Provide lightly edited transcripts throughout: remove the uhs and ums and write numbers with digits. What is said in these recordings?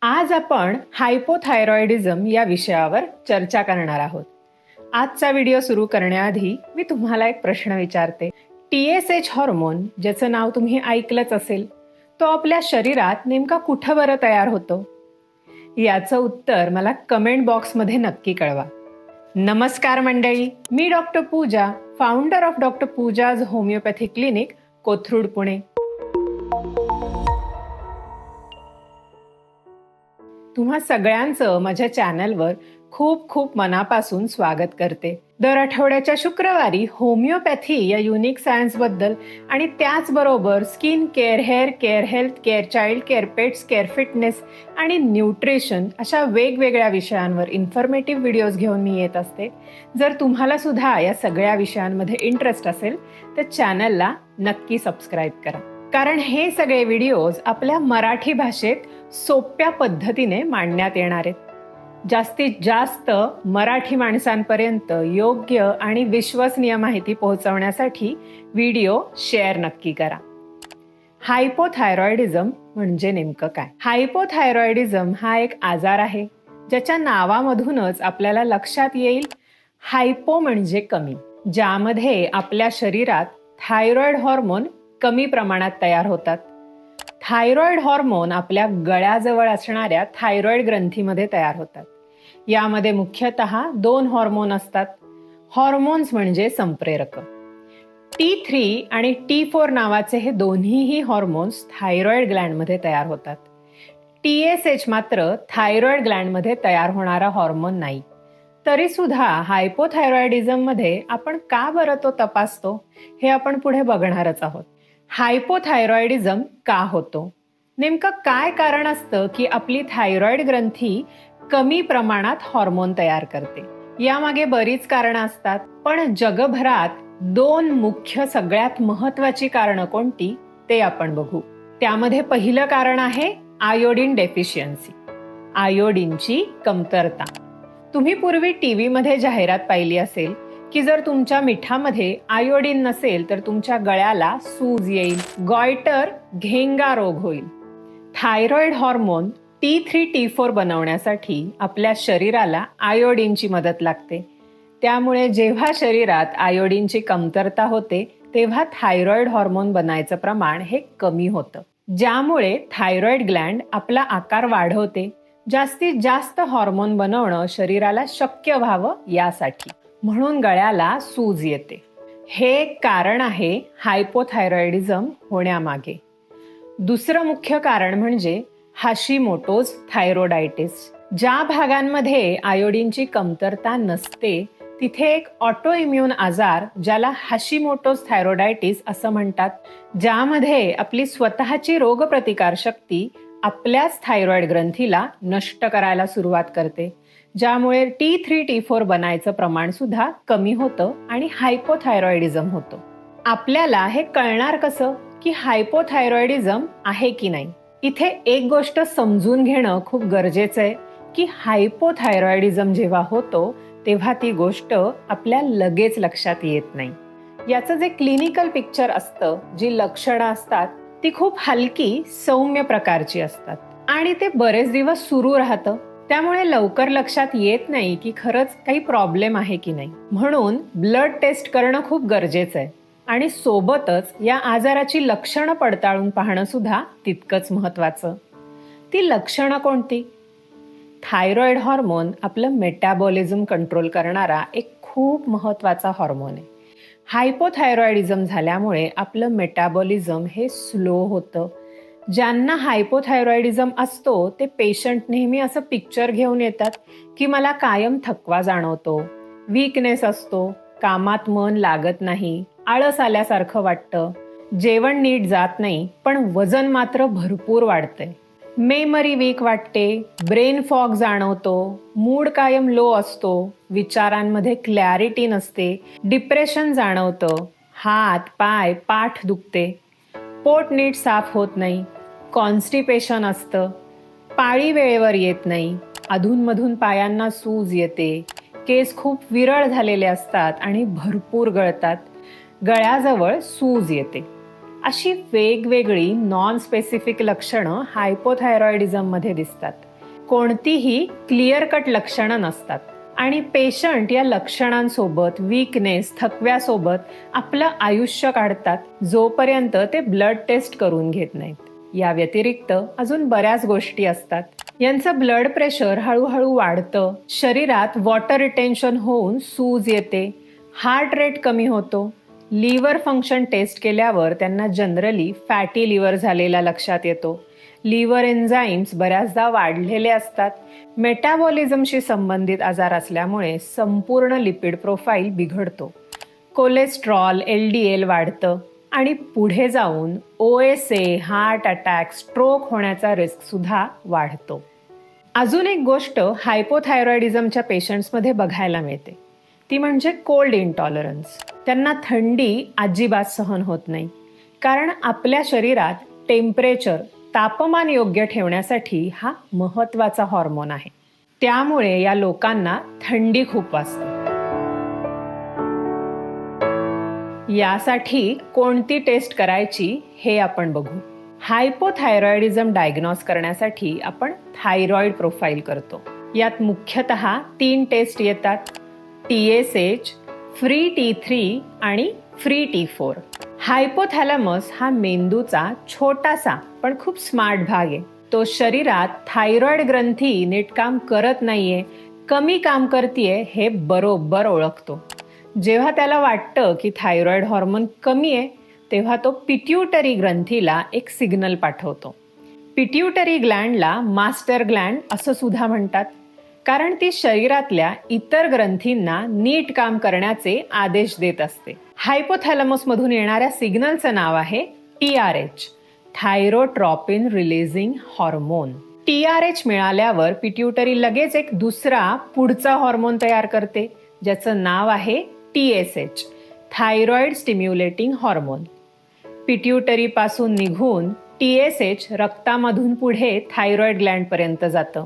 आज आपण हायपोथायरॉइडिझम या विषयावर चर्चा करणार आहोत. आजचा व्हिडिओ सुरू करण्याआधी मी तुम्हाला एक प्रश्न विचारते. TSH हॉर्मोन, ज्याचं नाव तुम्ही ऐकलंच असेल, तो आपल्या शरीरात नेमका कुठं बरं तयार होतो? याचं उत्तर मला कमेंट बॉक्समध्ये नक्की कळवा. नमस्कार मंडळी, मी doctor Pooja, founder of doctor Pooja's homeopathy clinic, Kothrud, Pune. तुम्हा सगळ्यांचं माझ्या चॅनलवर खूप खूप मनापासून स्वागत करते. दर आठवड्याच्या शुक्रवारी होमिओपॅथी या युनिक सायन्सबद्दल आणि त्याचबरोबर skin care, hair care, health care, child care, pets care, fitness आणि न्यूट्रिशन अशा वेगवेगळ्या विषयांवर इन्फॉर्मेटिव्ह व्हिडिओज घेऊन मी येत असते. जर तुम्हाला सुद्धा या सगळ्या विषयांमध्ये इंटरेस्ट असेल तर चॅनलला नक्की सबस्क्राईब करा, कारण हे सगळे व्हिडिओज आपल्या मराठी भाषेत सोप्या पद्धतीने मांडण्यात येणार आहेत. जास्तीत जास्त मराठी माणसांपर्यंत योग्य आणि विश्वसनीय माहिती पोहोचवण्यासाठी व्हिडिओ शेअर नक्की करा. हायपोथायरॉइडिझम म्हणजे नेमकं काय? हायपोथायरॉइडिझम हा एक आजार आहे ज्याच्या नावामधूनच आपल्याला लक्षात येईल. हायपो म्हणजे कमी, ज्यामध्ये आपल्या शरीरात थायरॉइड हॉर्मोन कमी प्रमाणात तयार होतात. थायरॉइड हॉर्मोन आपल्या गळ्याजवळ असणाऱ्या थायरॉइड ग्रंथीमध्ये तयार होतात. यामध्ये मुख्यतः 2 हॉर्मोन असतात. हॉर्मोन्स म्हणजे संप्रेरक. T3 आणि T4 नावाचे हे दोन्हीही हॉर्मोन्स थायरॉइड ग्लँडमध्ये तयार होतात. TSH मात्र थायरॉइड ग्लँडमध्ये तयार होणारा हॉर्मोन नाही. तरी सुद्धा हायपोथायरॉइडिझममध्ये आपण का बरं तो तपासतो हे आपण पुढे बघणारच आहोत. हायपोथायरॉइडिझम का होतो? नेमकं काय कारण असतं की आपली थायरॉइड ग्रंथी कमी प्रमाणात हॉर्मोन तयार करते? यामागे बरीच कारणं असतात, पण जगभरात 2 मुख्य सगळ्यात महत्वाची कारणं कोणती ते आपण बघू. त्यामध्ये पहिलं कारण आहे आयोडीन डेफिशियन्सी, आयोडीनची कमतरता. तुम्ही पूर्वी टीव्ही मध्ये जाहिरात पाहिली असेल की जर तुमच्या मिठामध्ये आयोडीन नसेल तर तुमच्या गळ्याला सूज येईल, गॉयटर, घेंगा रोग होईल. थायरॉइड हॉर्मोन T3, T4 बनवण्यासाठी आपल्या शरीराला आयोडीनची मदत लागते. त्यामुळे जेव्हा शरीरात आयोडीनची कमतरता होते तेव्हा थायरॉइड हॉर्मोन बनायचं प्रमाण हे कमी होतं, ज्यामुळे थायरॉइड ग्लँड आपला आकार वाढवते. जास्तीत जास्त हॉर्मोन बनवणं शरीराला शक्य व्हावं यासाठी, म्हणून गळ्याला सूज येते. हे एक कारण आहे हायपोथायरॉइडिझम होण्यामागे. दुसरं मुख्य कारण म्हणजे हाशिमोटोज थायरोडायटिस. ज्या भागांमध्ये आयोडीनची कमतरता नसते तिथे एक ऑटो इम्युन आजार, ज्याला हाशिमोटोज थायरोडायटिस असं म्हणतात, ज्यामध्ये आपली स्वतःची रोगप्रतिकार शक्ती आपल्याच थायरॉइड ग्रंथीला नष्ट करायला सुरुवात करते, ज्यामुळे T3, T4 बनायचं प्रमाण सुद्धा कमी होतं आणि हायपोथायरॉइडिझम होतं. आपल्याला हे कळणार कसं की हायपोथायरॉइडिझम आहे की नाही? इथे एक गोष्ट समजून घेणं खूप गरजेचं आहे की हायपोथायरॉइडिझम जेव्हा होतो तेव्हा ती गोष्ट आपल्या लगेच लक्षात येत नाही. याचं जे क्लिनिकल पिक्चर असतं, जी लक्षणं असतात, ती खूप हलकी, सौम्य प्रकारची असतात आणि ते बरेच दिवस सुरू राहतं. त्यामुळे लवकर लक्षात येत नाही की खरंच काही प्रॉब्लेम आहे की नाही. म्हणून ब्लड टेस्ट करणं खूप गरजेचं आहे आणि सोबतच या आजाराची लक्षणं पडताळून पाहणं सुद्धा तितकंच महत्वाचं. ती लक्षणं कोणती? थायरॉइड हॉर्मोन आपलं मेटाबॉलिझम कंट्रोल करणारा एक खूप महत्वाचा हॉर्मोन आहे. हायपोथायरॉइडिझम झाल्यामुळे आपलं मेटाबॉलिझम हे स्लो होतं. ज्यांना हायपोथायरॉइडिझम असतो ते पेशंट नेहमी असं पिक्चर घेऊन येतात की मला कायम थकवा जाणवतो, वीकनेस असतो, कामात मन लागत नाही, आळस आल्यासारखं वाटतं, जेवण नीट जात नाही, पण वजन मात्र भरपूर वाढतंय, मेमरी वीक वाटते, ब्रेन फॉग जाणवतो, मूड कायम लो असतो, विचारांमध्ये क्लॅरिटी नसते, डिप्रेशन जाणवतं, हात, पाय, पाठ दुखते, पोट नीट साफ होत नाही, कॉन्स्टिपेशन असतं, पाळी वेळेवर येत नाही, अधूनमधून पायांना सूज येते, केस खूप विरळ झालेले असतात आणि भरपूर गळतात, गळ्याजवळ सूज येते. अशी वेगवेगळी नॉन स्पेसिफिक लक्षणं हायपोथायरॉइडिझममध्ये दिसतात. कोणतीही क्लिअर कट लक्षणं नसतात आणि पेशंट या लक्षणांसोबत, वीकनेस, थकव्यासोबत आपलं आयुष्य काढतात जोपर्यंत ते ब्लड टेस्ट करून घेत नाहीत. या व्यतिरिक्त अजून बऱ्याच गोष्टी असतात. यांचं ब्लड प्रेशर हळूहळू वाढतं, शरीरात वॉटर रिटेन्शन होऊन सूज येते, हार्ट रेट कमी होतो. लिव्हर फंक्शन टेस्ट केल्यावर त्यांना जनरली फॅटी लिव्हर झालेला लक्षात येतो. लिव्हर एन्झाईम्स बऱ्याचदा वाढलेले असतात. मेटाबॉलिझमशी संबंधित आजार असल्यामुळे संपूर्ण लिपिड प्रोफाईल बिघडतो. कोलेस्ट्रॉल, LDL वाढतं आणि पुढे जाऊन OSA, हार्ट अटॅक, स्ट्रोक होण्याचा रिस्क सुद्धा वाढतो. अजून एक गोष्ट हायपोथायरॉइडिझमच्या पेशंट्समध्ये बघायला मिळते, ती म्हणजे कोल्ड इंटॉलरन्स. त्यांना थंडी अजिबात सहन होत नाही, कारण आपल्या शरीरात टेम्परेचर, तापमान योग्य ठेवण्यासाठी हा महत्त्वाचा हॉर्मोन आहे. त्यामुळे या लोकांना थंडी खूप वाजते. यासाठी कोणती टेस्ट करायची हे आपण बघू. हायपोथायरॉइडिझम डायग्नोज करण्यासाठी आपण थायरॉइड प्रोफाईल करतो. यात मुख्यतः 3 टेस्ट येतात: TSH, फ्री T3 आणि फ्री T4. हायपोथॅलॅमस हा मेंदूचा छोटासा पण खूप स्मार्ट भाग आहे. तो शरीरात थायरॉइड ग्रंथी नीट काम करत नाहीये, कमी काम करतीये हे बरोबर ओळखतो. जेव्हा त्याला वाटतं की थायरॉइड हॉर्मोन कमी आहे, तेव्हा तो पिट्यूटरी ग्रंथीला एक सिग्नल पाठवतो. पिट्यूटरी ग्लँडला मास्टर ग्लँड असं सुद्धा म्हणतात, कारण ती शरीरातल्या इतर ग्रंथींना नीट काम करण्याचे आदेश देत असते. हायपोथॅलॅमसमधून येणाऱ्या सिग्नलचं नाव आहे TRH, थायरोट्रॉपिन रिलीजिंग हॉर्मोन. TRH मिळाल्यावर पिट्यूटरी लगेच एक दुसरा पुढचा हॉर्मोन तयार करते, ज्याचं नाव आहे TSH, thyroid stimulating hormone. Pituitary पासून निघून TSH रक्तामधून पुढे थायरॉइड ग्लँडपर्यंत जातं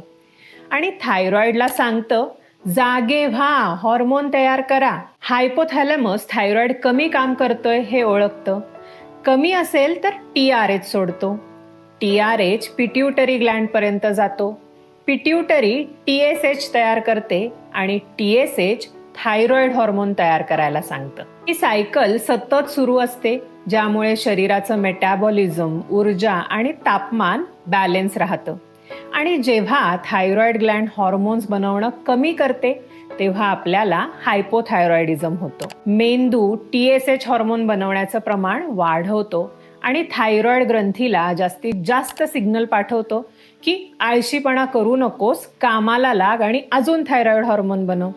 आणि थायरॉइडला सांगतं, जागे व्हा, हॉर्मोन तयार करा. हायपोथॅलॅमस थायरॉइड कमी काम करतोय हे ओळखतं. कमी असेल तर TRH सोडतो. TRH पिट्यूटरी ग्लँडपर्यंत जातो. पिट्यूटरी TSH तयार करते आणि TSH थायरॉइड हॉर्मोन तयार करायला सांगतं. ही सायकल सतत सुरू असते, ज्यामुळे शरीराचं मेटाबॉलिझम, ऊर्जा आणि तापमान बॅलन्स राहतं. आणि जेव्हा थायरॉइड ग्लँड हॉर्मोन्स बनवणं कमी करते, तेव्हा आपल्याला हायपोथायरॉइडिझम होतं. मेंदू TSH हॉर्मोन बनवण्याचं प्रमाण वाढवतो आणि थायरॉइड ग्रंथीला जास्तीत जास्त सिग्नल पाठवतो की आळशीपणा करू नकोस, कामाला लाग आणि अजून थायरॉइड हॉर्मोन बनव.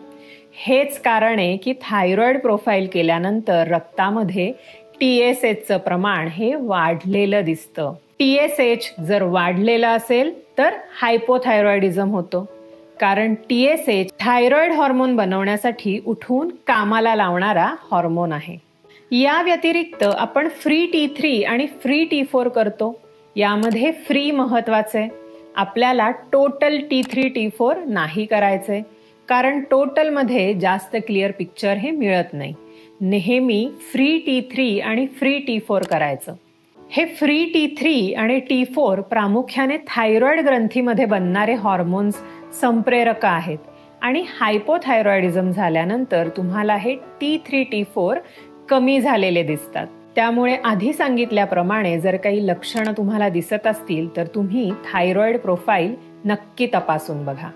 हेच कारण आहे की थायरॉइड प्रोफाईल केल्यानंतर रक्तामध्ये TSHचं प्रमाण हे वाढलेलं दिसतं. TSH जर वाढलेलं असेल तर हायपोथायरॉइडिझम होतो, कारण TSH थायरॉइड हॉर्मोन बनवण्यासाठी उठून कामाला लावणारा हॉर्मोन आहे. या व्यतिरिक्त आपण फ्री T3 आणि फ्री T4 करतो. यामध्ये फ्री महत्वाचे आहे. आपल्याला टोटल T3 T4 नाही करायचे, कारण टोटलमध्ये जास्त क्लिअर पिक्चर हे मिळत नाही. नेहमी फ्री T3 आणि फ्री T4 करायचं. हे फ्री T3 आणि T4 प्रामुख्याने थायरॉइड ग्रंथीमध्ये बनणारे हॉर्मोन्स संप्रेरक आहेत आणि हायपोथायरॉइडिझम झाल्यानंतर तुम्हाला हे T3 T4 कमी झालेले दिसतात. त्यामुळे आधी सांगितल्याप्रमाणे जर काही लक्षणं तुम्हाला दिसत असतील तर तुम्ही थायरॉइड प्रोफाईल नक्की तपासून बघा.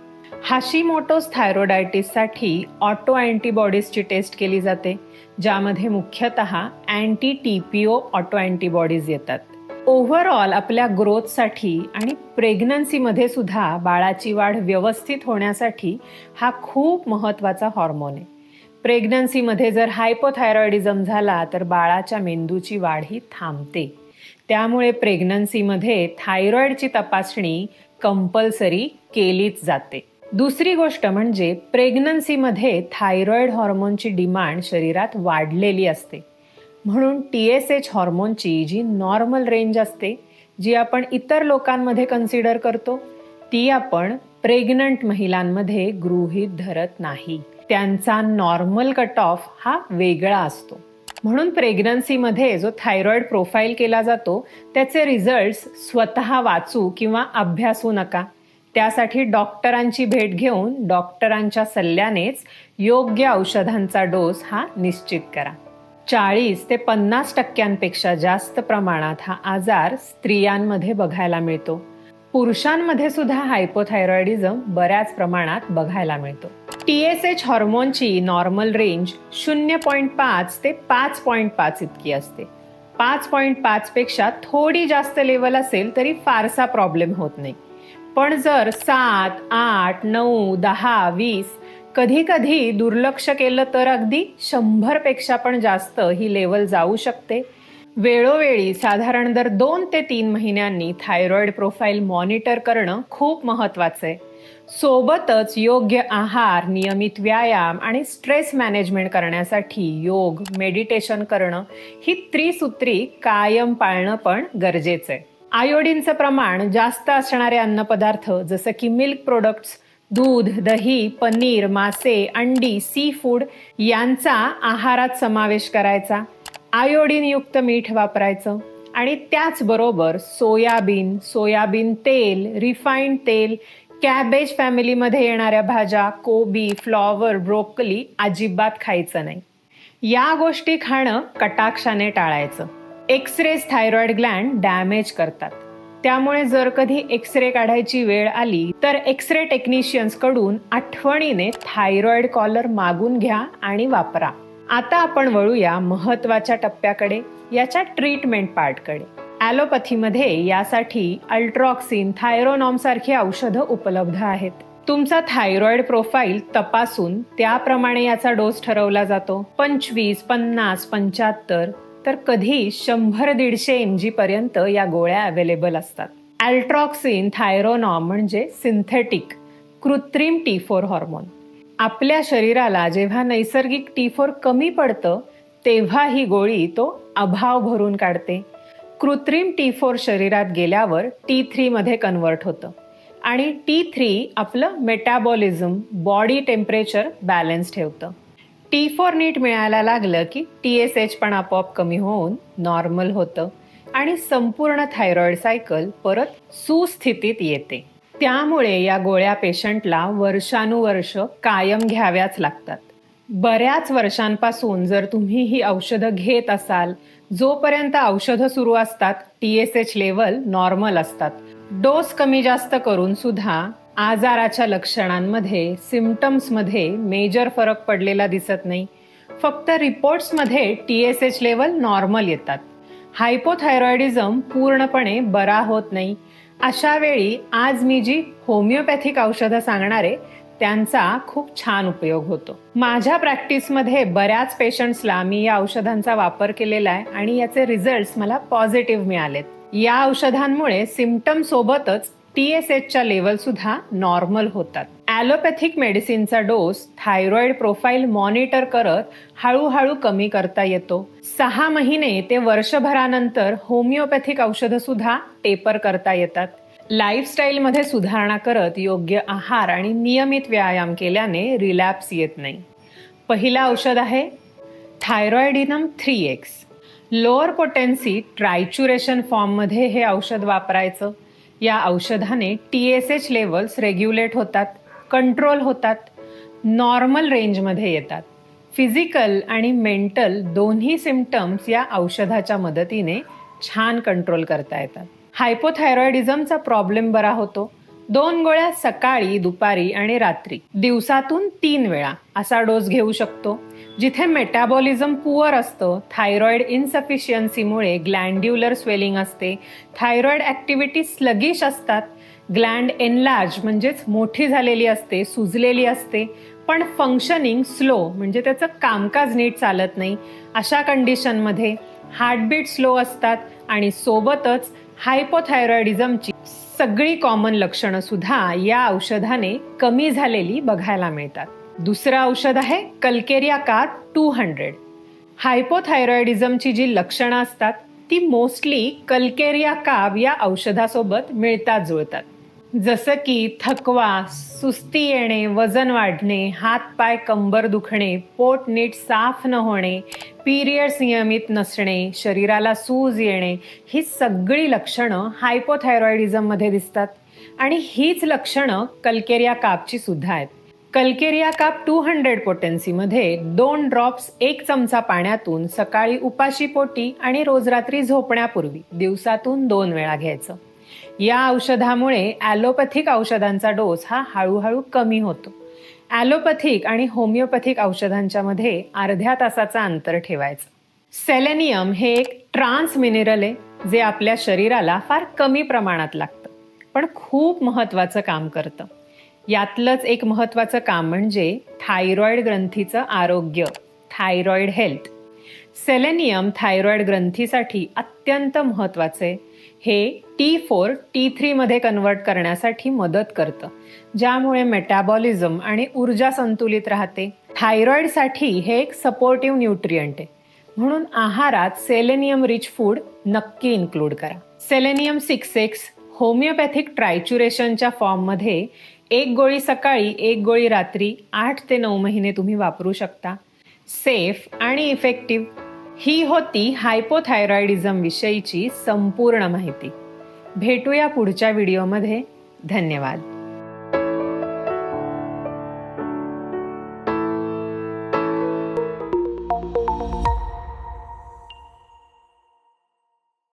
हाशिमोटोस थायरॉइडायटिससाठी ऑटो अँटीबॉडीजची टेस्ट केली जाते, ज्यामध्ये मुख्यतः अँटी TPO ऑटो अँटीबॉडीज येतात. ओव्हरऑल आपल्या ग्रोथसाठी आणि प्रेग्नन्सीमध्ये सुद्धा बाळाची वाढ व्यवस्थित होण्यासाठी हा खूप महत्त्वाचा हॉर्मोन आहे. प्रेग्नन्सीमध्ये जर हायपोथायरॉइडिझम झाला तर बाळाच्या मेंदूची वाढ ही थांबते. त्यामुळे प्रेग्नन्सीमध्ये थायरॉइडची तपासणी कंपल्सरी केलीच जाते. दुसरी गोष्ट म्हणजे प्रेग्नन्सीमध्ये थायरॉइड हॉर्मोनची डिमांड शरीरात वाढलेली असते. म्हणून TSH हॉर्मोनची जी नॉर्मल रेंज असते, जी आपण इतर लोकांमध्ये कन्सिडर करतो, ती आपण प्रेग्नंट महिलांमध्ये गृहीत धरत नाही. त्यांचा नॉर्मल कट ऑफ हा वेगळा असतो. म्हणून प्रेग्नन्सीमध्ये जो थायरॉइड प्रोफाईल केला जातो त्याचे रिझल्ट्स स्वतः वाचू किंवा अभ्यासू नका. त्यासाठी डॉक्टरांची भेट घेऊन डॉक्टरांच्या सल्ल्यानेच योग्य औषधांचा डोस हा निश्चित करा. 40 ते 50% जास्त प्रमाणात हा आजार स्त्रियांमध्ये बघायला मिळतो. पुरुषांमध्ये सुद्धा हायपोथायरॉइडिझम बऱ्याच प्रमाणात बघायला मिळतो. TSH हॉर्मोनची नॉर्मल रेंज 0.5 ते 5.5 इतकी असते. 5.5 पेक्षा थोडी जास्त लेवल असेल तरी फारसा प्रॉब्लेम होत नाही. पण जर 7, 8, 9, 10, 20 कधी कधी दुर्लक्ष केलं तर अगदी 100 पेक्षा पण जास्त ही लेवल जाऊ शकते. वेळोवेळी साधारण दर 2 ते 3 महिन्यांनी थायरॉइड प्रोफाईल मॉनिटर करणं खूप महत्वाचं आहे. सोबतच योग्य आहार, नियमित व्यायाम आणि स्ट्रेस मॅनेजमेंट करण्यासाठी योग, मेडिटेशन करणं ही त्रिसूत्री कायम पाळणं पण गरजेचं आहे. आयोडीनचं प्रमाण जास्त असणारे अन्नपदार्थ जसं की मिल्क प्रोडक्ट्स, दूध, दही, पनीर, मासे, अंडी, सी फूड यांचा आहारात समावेश करायचा. आयोडीनयुक्त मीठ वापरायचं आणि त्याचबरोबर सोयाबीन तेल, रिफाईंड तेल, कॅबेज फॅमिलीमध्ये येणाऱ्या भाज्या, कोबी, फ्लॉवर, ब्रोकली अजिबात खायचं नाही. या गोष्टी खाणं कटाक्षाने टाळायचं. एक्सरेज थायरॉइड ग्लँड डॅमेज करतात. त्यामुळे जर कधी एक्सरे काढायची वेळ आली तर एक्सरे टेक्निशियन्स कडून आठवणीने थायरॉइड कॉलर मागून घ्या आणि वापरा. आता आपण वळूया महत्वाच्या टप्प्याकडे, याच्या ट्रीटमेंट पार्टकडे. ॲलोपॅथीमध्ये यासाठी अल्ट्रॉक्सिन, थायरोनॉम सारखी औषधं उपलब्ध आहेत. तुमचा थायरॉइड प्रोफाईल तपासून त्याप्रमाणे याचा डोस ठरवला जातो. 25, 50, 75 तर कधी 100-150 mg पर्यंत या गोळ्या अवेलेबल असतात. अल्ट्रॉक्सिन, थायरोनॉम म्हणजे सिंथेटिक कृत्रिम T4 हॉर्मोन. आपल्या शरीराला जेव्हा नैसर्गिक T4 कमी पडतं तेव्हा ही गोळी तो अभाव भरून काढते. कृत्रिम T4 शरीरात गेल्यावर T3 मध्ये कन्वर्ट होतं आणि T3 आपलं मेटाबॉलिझम, बॉडी टेम्परेचर बॅलन्स ठेवतं. T4 नीट मिळायला लागलं की TSH पण आपोआप कमी होऊन नॉर्मल होतं आणि संपूर्ण थायरॉइड सायकल परत सुस्थितीत येते. त्यामुळे या गोळ्या पेशंटला वर्षानुवर्ष कायम घ्याव्याच लागतात. बऱ्याच वर्षांपासून जर तुम्ही ही औषधं घेत असाल, जोपर्यंत औषधं सुरू असतात TSH लेवल नॉर्मल असतात. डोस कमी जास्त करून सुद्धा आजाराच्या लक्षणांमध्ये, सिम्पटम्समध्ये मेजर फरक पडलेला दिसत नाही. फक्त रिपोर्ट्समध्ये TSH लेवल नॉर्मल येतात. हायपोथायरॉइडिझम पूर्णपणे बरा होत नाही. अशा वेळी आज मी जी होमिओपॅथिक औषधं सांगणार आहे त्यांचा खूप छान उपयोग होतो. माझ्या प्रॅक्टिसमध्ये बऱ्याच पेशंट्सला मी या औषधांचा वापर केलेला आहे आणि याचे रिझल्ट्स मला पॉझिटिव्ह मिळालेत. या औषधांमुळे सिम्पटम सोबतच TSHच्या लेवल सुद्धा नॉर्मल होतात. ॲलोपॅथिक मेडिसिनचा डोस थायरॉइड प्रोफाईल मॉनिटर करत हळूहळू कमी करता येतो. 6 महिने ते वर्षभरानंतर होमिओपॅथिक औषधं सुद्धा टेपर करता येतात. लाईफस्टाईलमध्ये सुधारणा करत योग्य आहार आणि नियमित व्यायाम केल्याने रिलॅप्स येत नाही. पहिलं औषध आहे थायरॉइडिनम 3X. लोअर पोटेन्सी ट्रायच्युरेशन फॉर्ममध्ये हे औषध वापरायचं. या औषधाने TSH लेवल्स रेग्युलेट होतात, कंट्रोल होतात, नॉर्मल रेंजमध्ये येतात. फिजिकल आणि मेंटल दोन्ही सिम्पटम्स या औषधाच्या मदतीने छान कंट्रोल करता येतात. हायपोथायरॉइडिझमचा प्रॉब्लेम बरा होतो. 2 गोळ्या सकाळी, दुपारी आणि रात्री दिवसातून 3 वेळा असा डोस घेऊ शकतो. जिथे मेटाबॉलिझम पुअर असतं, थायरॉइड इन्सफिशियन्सीमुळे ग्लँड्युलर स्वेलिंग असते, थायरॉइड ॲक्टिव्हिटी स्लगिश असतात, ग्लँड एनलार्ज म्हणजेच मोठी झालेली असते, सुजलेली असते, पण फंक्शनिंग स्लो म्हणजे त्याचं कामकाज नीट चालत नाही. अशा कंडिशनमध्ये हार्टबीट स्लो असतात आणि सोबतच हायपोथायरॉइडिझमची सगळी कॉमन लक्षणं सुद्धा या औषधाने कमी झालेली बघायला मिळतात. दुसरं औषध आहे कल्केरिया कार्ब 200. हायपोथायरॉइडिझमची जी लक्षणं असतात ती मोस्टली कल्केरिया कार्ब या औषधासोबत मिळतात जुळतात. जसं की थकवा, सुस्ती येणे, वजन वाढणे, हात-पाय, कंबर दुखणे, पोट नीट साफ न होणे, पिरियड्स नियमित नसणे, शरीराला सूज येणे, ही सगळी लक्षणं हायपोथायरॉइडिझममध्ये दिसतात. आणि हीच लक्षणं कल्केरिया कापची सुद्धा आहेत. कल्केरिया काप 200 पोटेन्सीमध्ये 2 ड्रॉप्स 1 चमचा पाण्यातून सकाळी उपाशी पोटी आणि रोज रात्री झोपण्यापूर्वी दिवसातून 2 वेळा घ्यायचं. या औषधामुळे ॲलोपॅथिक औषधांचा डोस हा हळूहळू कमी होतो. ॲलोपॅथिक आणि होमिओपॅथिक औषधांच्या मध्ये अर्ध्या तासाचा अंतर ठेवायचं. सेलेनियम हे एक ट्रान्स मिनरल आहे जे आपल्या शरीराला फार कमी प्रमाणात लागतं, पण खूप महत्वाचं काम करतं. यातलंच एक महत्वाचं काम म्हणजे थायरॉइड ग्रंथीचं आरोग्य, थायरॉइड हेल्थ. सेलेनियम थायरॉइड ग्रंथीसाठी अत्यंत महत्वाचे आहे. हे T4 T3 मध्ये कन्वर्ट करण्यासाठी मदत करतं, ज्यामुळे मेटाबॉलिझम आणि ऊर्जा संतुलित राहते. थायरॉइडसाठी हे एक सपोर्टिव्ह न्यूट्रिएंट आहे, म्हणून आहारात सेलेनियम रिच फूड नक्की इन्क्लूड करा. सेलेनियम 6X होमिओपॅथिक ट्रायच्युरेशनच्या फॉर्ममध्ये 1 गोळी सकाळी 1 गोळी रात्री 8 ते 9 महिने तुम्ही वापरू शकता. सेफ आणि इफेक्टिव्ह. ही होती हायपोथायरॉइडिझम विषयीची संपूर्ण माहिती. भेटूया पुढच्या व्हिडिओमध्ये. धन्यवाद.